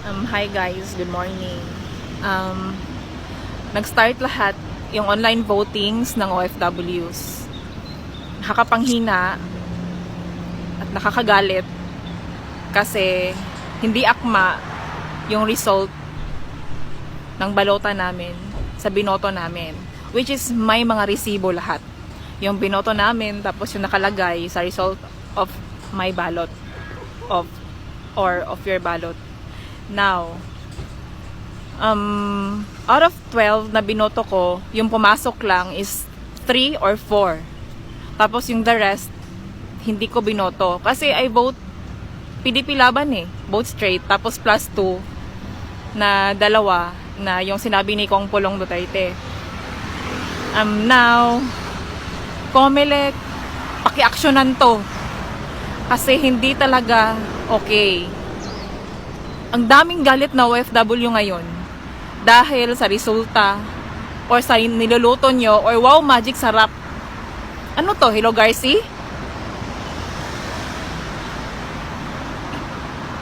Hi guys, good morning. Nag-start lahat yung online votings ng OFWs. Nakakapanghina at nakakagalit kasi hindi akma yung result ng balota namin sa binoto namin, which is may mga resibo lahat. Yung binoto namin tapos yung nakalagay sa result of my ballot of your ballot. Now, out of 12 na binoto ko, yung pumasok lang is 3 or 4. Tapos yung the rest, hindi ko binoto. Kasi I vote PDP laban eh. Vote straight. Tapos plus 2 na dalawa na yung sinabi ni Kong Pulong Duterte. Now, COMELEC, paki-aksyonan to. Kasi hindi talaga okay. Ang daming galit na OFW ngayon dahil sa resulta or sa niluluto nyo or wow magic sarap. Ano to? Hello Garci?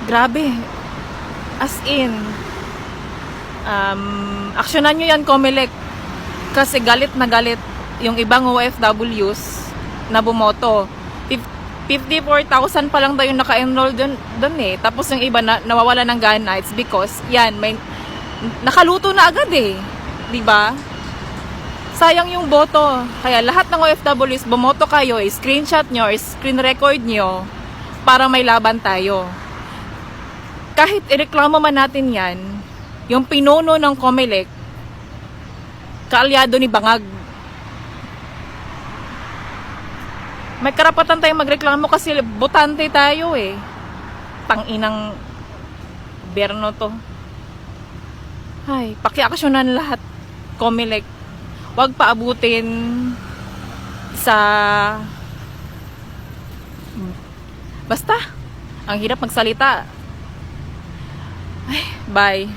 Grabe. As in, aksyonan nyo yan COMELEC kasi galit na galit yung ibang OFWs na bumoto. 54,000 pa lang daw yung naka-enroll dun eh. Tapos yung iba na nawawala ng gana, it's because yan, may nakaluto na agad eh. 'Di ba? Sayang yung boto. Kaya lahat ng OFWs bumoto kayo, screenshot nyo, screen record nyo para may laban tayo. Kahit ireklamo man natin yan, yung pinuno ng COMELEC, kaalyado ni Bangag. May karapatan tayong magreklamo kasi botante tayo eh. Tanginang berno to. Ay, pakiaksyonan lahat. COMELEC. Huwag paabutin sa... Basta, ang hirap magsalita. Ay, bye.